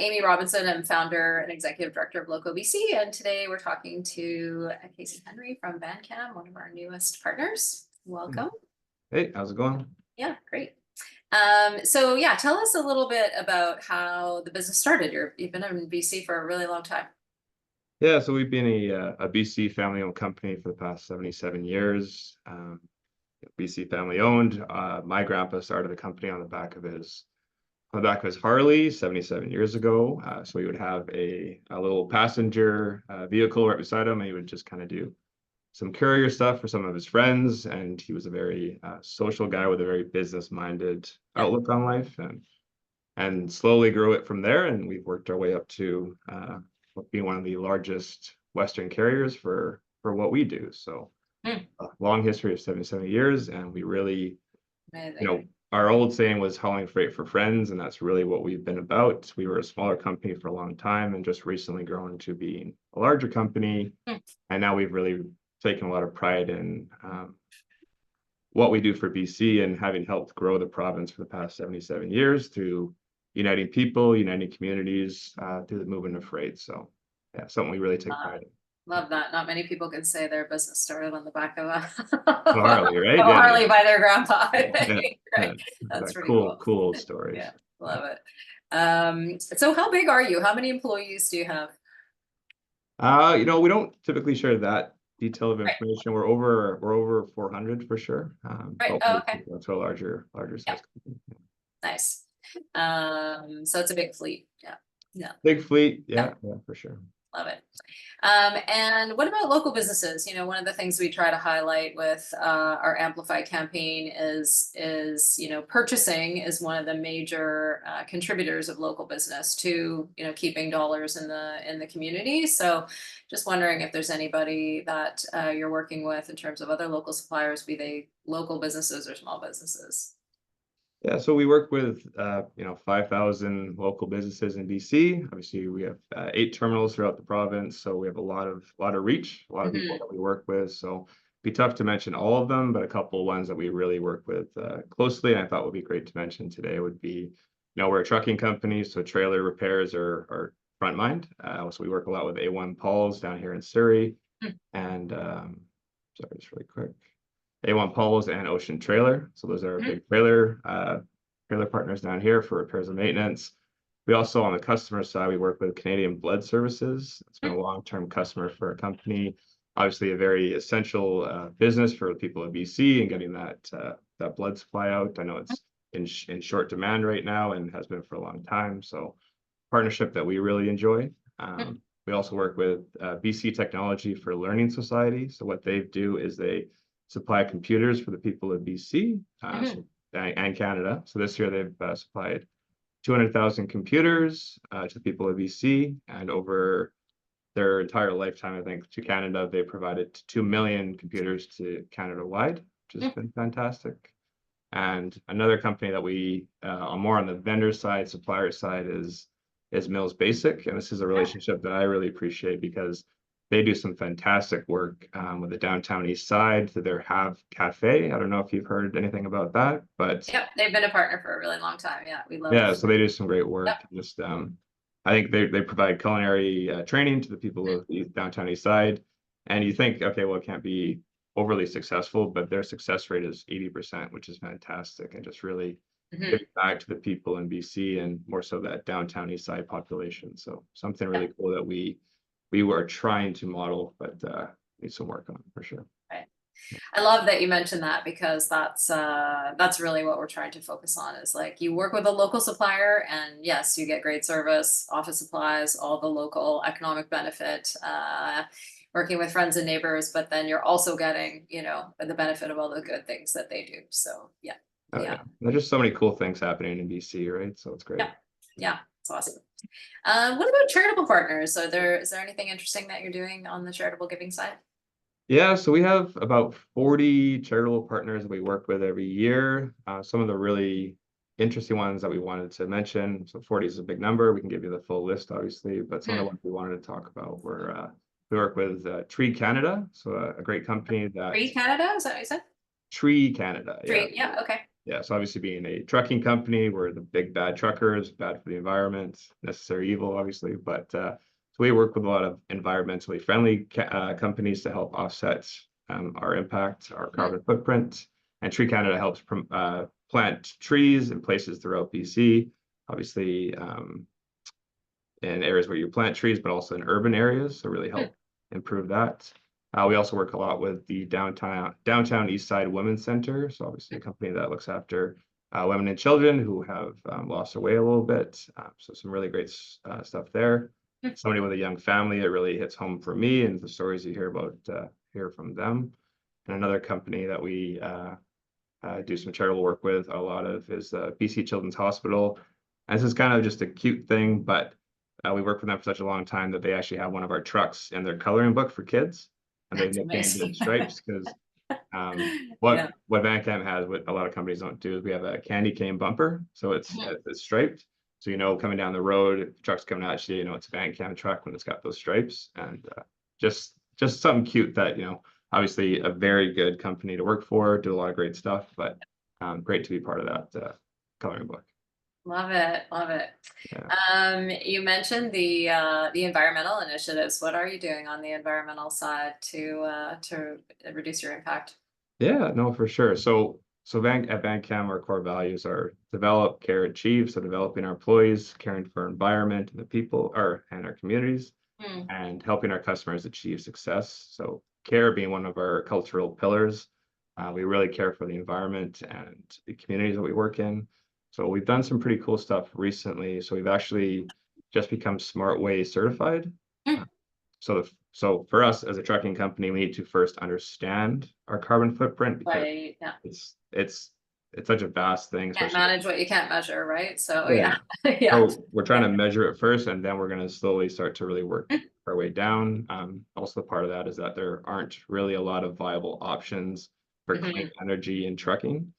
Amy Robinson. I'm founder and executive director of Local BC, and today we're talking to Casey Henry from Kam, one of our newest partners. Welcome. Hey, how's it going? Yeah, great. So yeah, tell us a little bit about how the business started. You've been in BC for a really long time. Yeah, so we've been a BC family-owned company for the past 77 years. BC family-owned. My grandpa started the company on the back of his Harley 77 years ago. So we would have a little passenger vehicle right beside him, and he would just kind of do some courier stuff for some of his friends. And he was a very social guy with a very business-minded outlook on life, and slowly grew it from there. And we've worked our way up to being one of the largest Western carriers for what we do. So a long history of 77 years, and we really, Amazing. Our old saying was hauling freight for friends, and that's really what we've been about. We were a smaller company for a long time and just recently grown to being a larger company. And now we've really taken a lot of pride in what we do for BC and having helped grow the province for the past 77 years through uniting people, uniting communities through the movement of freight. So yeah, something we really take pride in. Love that. Not many people can say their business started on the back of a Harley, right? Harley by their grandpa. Right. That's pretty cool old stories. Yeah, love it. So how big are you? How many employees do you have? We don't typically share that detail of information. We're over 400 for sure. Right. Oh, okay. To a larger size company. Nice. So it's a big fleet. Yeah. Big fleet. Yeah, for sure. Love it. And what about local businesses? One of the things we try to highlight with our Amplify campaign is purchasing is one of the major contributors of local business to keeping dollars in the community. So just wondering if there's anybody that you're working with in terms of other local suppliers, be they local businesses or small businesses. Yeah, so we work with 5,000 local businesses in BC. Obviously, we have 8 terminals throughout the province, so we have a lot of reach, a lot of people that we work with. So it'd be tough to mention all of them, but a couple of ones that we really work with closely, and I thought would be great to mention today would be, we're a trucking company, so trailer repairs are front mind. So we work a lot with A1 Paul's down here in Surrey, and sorry, just really quick. A1 Paul's and Ocean Trailer. So those are big trailer partners down here for repairs and maintenance. We also, on the customer side, we work with Canadian Blood Services. It's been a long-term customer for our company. Obviously, a very essential business for the people of BC and getting that blood supply out. I know it's in short demand right now and has been for a long time. So partnership that we really enjoy. We also work with BC Technology for Learning Society. So what they do is they supply computers for the people of BC and Canada. So this year they've supplied 200,000 computers to the people of BC, and over their entire lifetime, I think, to Canada, they provided 2 million computers to Canada-wide, which has been fantastic. And another company that we are more on the vendor side, supplier side, is Mills Basic, and this is a relationship that I really appreciate because they do some fantastic work with the downtown east side to their Have Cafe. I don't know if you've heard anything about that, but they've been a partner for a really long time. Yeah, we love it. So they do some great work. Just I think they provide culinary training to the people of the downtown east side. And you think, okay, well, it can't be overly successful, but their success rate is 80%, which is fantastic, and just really giving back to the people in BC and more so that downtown east side population. So something really cool that we were trying to model, but need some work on for sure. Right. I love that you mentioned that because that's really what we're trying to focus on is like you work with a local supplier and yes, you get great service, office supplies, all the local economic benefit, working with friends and neighbors, but then you're also getting, the benefit of all the good things that they do. So yeah. There's just so many cool things happening in BC, right? So it's great. Yeah, it's awesome. What about charitable partners? Is there anything interesting that you're doing on the charitable giving side? Yeah, so we have about 40 charitable partners that we work with every year. Some of the really interesting ones that we wanted to mention. So 40 is a big number. We can give you the full list, obviously, but some of the ones we wanted to talk about were we work with Tree Canada, so a great company that. Tree Canada, is that what you said? Tree Canada. Tree, yeah, okay. Yeah, so obviously being a trucking company, we're the big bad truckers, bad for the environment, necessary evil, obviously. But so we work with a lot of environmentally friendly companies to help offset our impact, our carbon footprint. And Tree Canada helps plant trees in places throughout BC, obviously in areas where you plant trees, but also in urban areas. So really help improve that. We also work a lot with the downtown East Side Women's Center. So obviously a company that looks after women and children who have lost their way a little bit. So some really great stuff there. Somebody with a young family, it really hits home for me, and the stories you hear about hear from them. And another company that we do some charitable work with a lot of is BC Children's Hospital. And this is kind of just a cute thing, but we worked with them for such a long time that they actually have one of our trucks in their coloring book for kids. And they nicknamed it Stripes because what Vancam has, what a lot of companies don't do, is we have a candy cane bumper. So it's striped. So, you know, coming down the road, if the truck's coming at you, you know, it's a Vancam truck when it's got those stripes. And just something cute that, you know, obviously a very good company to work for, do a lot of great stuff, but great to be part of that coloring book. Love it, love it. Yeah. You mentioned the environmental initiatives. What are you doing on the environmental side to reduce your impact? Yeah, no, for sure. So at Vancam, our core values are develop, care, achieve. So developing our employees, caring for our environment and the people, and our communities, and helping our customers achieve success. So care being one of our cultural pillars. We really care for the environment and the communities that we work in. So we've done some pretty cool stuff recently. So we've actually just become SmartWay certified. So for us as a trucking company, we need to first understand our carbon footprint because Right, yeah. it's such a vast thing, Can't especially manage what you can't measure, right? So yeah. yeah. So we're trying to measure it first, and then we're going to slowly start to really work our way down. Also part of that is that there aren't really a lot of viable options for clean energy in trucking.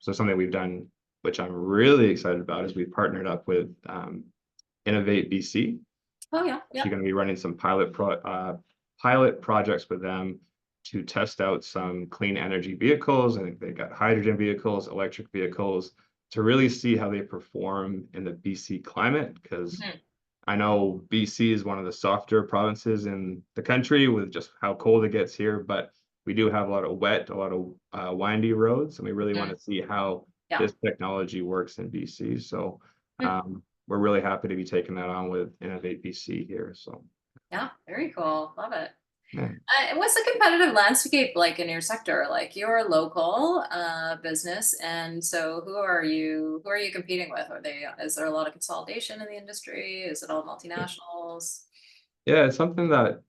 So something we've done, which I'm really excited about, is we've partnered up with Innovate BC. Oh yeah, So you're going to be running some pilot projects with them to test out some clean energy vehicles. I think they've got hydrogen vehicles, electric vehicles, to really see how they perform in the BC climate. Because I know BC is one of the softer provinces in the country with just how cold it gets here, but we do have a lot of wet, a lot of windy roads, and we really want to see how this technology works in BC. So we're really happy to be taking that on with Innovate BC here. So yeah, very cool. Love it. yeah. What's the competitive landscape like in your sector? Like you're a local business, and so who are you competing with? Is there a lot of consolidation in the industry? Is it all multinationals? Yeah, it's something that,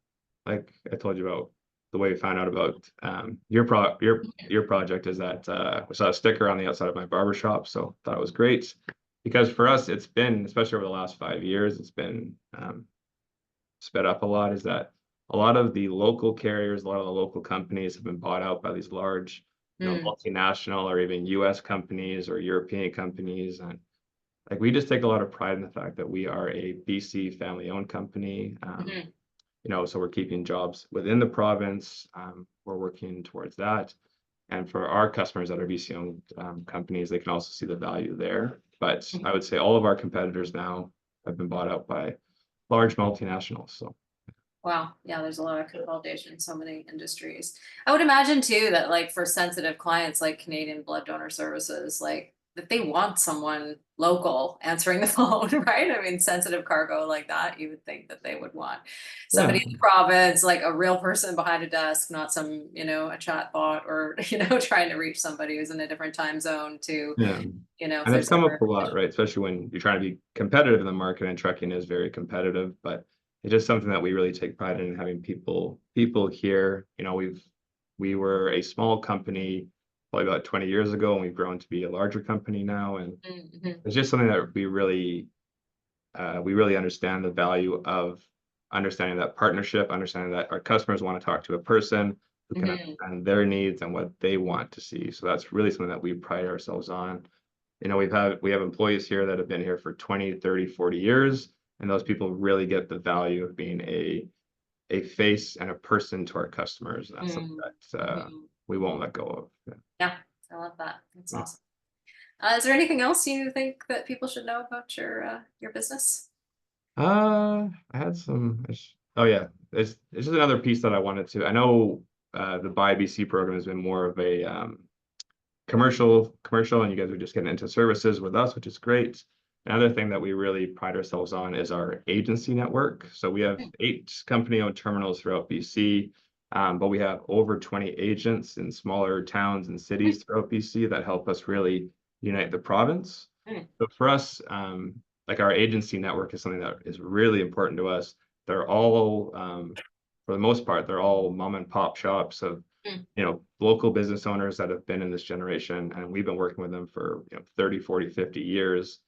like I told you about, the way we found out about your project is that we saw a sticker on the outside of my barbershop, so thought it was great. Because for us, it's been, especially over the last 5 years, it's been sped up a lot, is that a lot of the local carriers, a lot of the local companies have been bought out by these large, you know, multinational or even US companies or European companies. And like we just take a lot of pride in the fact that we are a BC family-owned company. You know, so we're keeping jobs within the province. We're working towards that. And for our customers that are BC-owned companies, they can also see the value there. But I would say all of our competitors now have been bought out by large multinationals. So Wow, yeah, there's a lot of consolidation in so many industries. I would imagine too that like for sensitive clients like Canadian Blood Donor Services, like that they want someone local answering the phone, right? I mean, sensitive cargo like that, you would think that they would want somebody in the province, like a real person behind a desk, not some, you know, a chat bot or, you know, trying to reach somebody who's in a different time zone to, you know, if and it's there's come ever up a lot, right? Especially when you're trying to be competitive in the market, and trucking is very competitive, but it's just something that we really take pride in, having people here. You know, we were a small company probably about 20 years ago, and we've grown to be a larger company now. And it's just something that we really understand the value of understanding that partnership, understanding that our customers want to talk to a person who can understand their needs and what they want to see. So that's really something that we pride ourselves on. You know, we have employees here that have been here for 20, 30, 40 years, and those people really get the value of being a face and a person to our customers. And that's something that we won't let go of. Yeah, I love that. That's awesome. Is there anything else you think that people should know about your business? I had some. Oh yeah, it's just another piece that I wanted to. I know the Buy BC program has been more of a commercial, and you guys are just getting into services with us, which is great. Another thing that we really pride ourselves on is our agency network. So we have 8 company-owned terminals throughout BC, but we have over 20 agents in smaller towns and cities throughout BC that help us really unite the province. Mm. But for us, like our agency network is something that is really important to us. They're all, for the most part, they're all mom and pop shops of Mm. local business owners that have been in this generation, and we've been working with them for 30, 40, 50 years,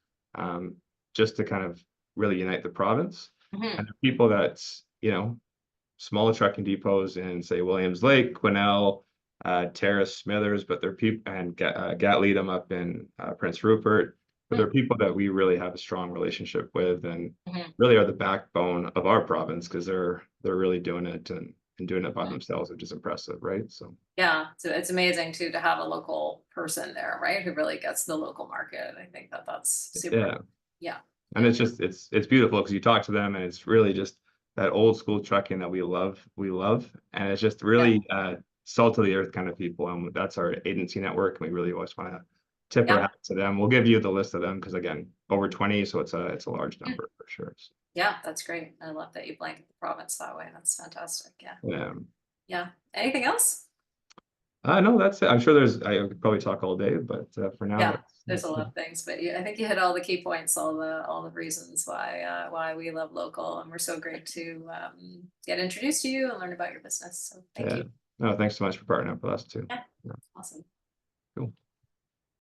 just to kind of really unite the province. Mhm. And the people that's, smaller trucking depots in, say, Williams Lake, Quesnel, Terrace, Smithers, but they're people, and Gatleedom up in Prince Rupert, but they're people that we really have a strong relationship with, and Mhm. really are the backbone of our province, because they're really doing it and doing it by Mhm. themselves, which is impressive, right? So Yeah, so it's amazing too to have a local person there, right? Who really gets the local market. I think that that's super. yeah, Yeah. and Yeah. it's just it's beautiful because you talk to them and it's really just that old school trucking that we love, and it's just Yeah. really salt of the earth kind of people, and that's our agency network, and we really always want to tip our Yeah. hat to them. We'll give you the list of them because again, over 20, so it's a large Mm. number for sure. So, Yeah, that's great. I love that you blanket the province that way. That's fantastic. Yeah. yeah. Yeah. Anything else? No, that's it. I'm sure I could probably talk all day, but for now, Yeah, that's there's a that's lot it. of things, but yeah, I think you hit all the key points, all the reasons why we love local, and we're so great to get introduced to you and learn about your business. So thank Yeah. you. No, thanks so much for partnering up with us too. Yeah, Yeah. awesome.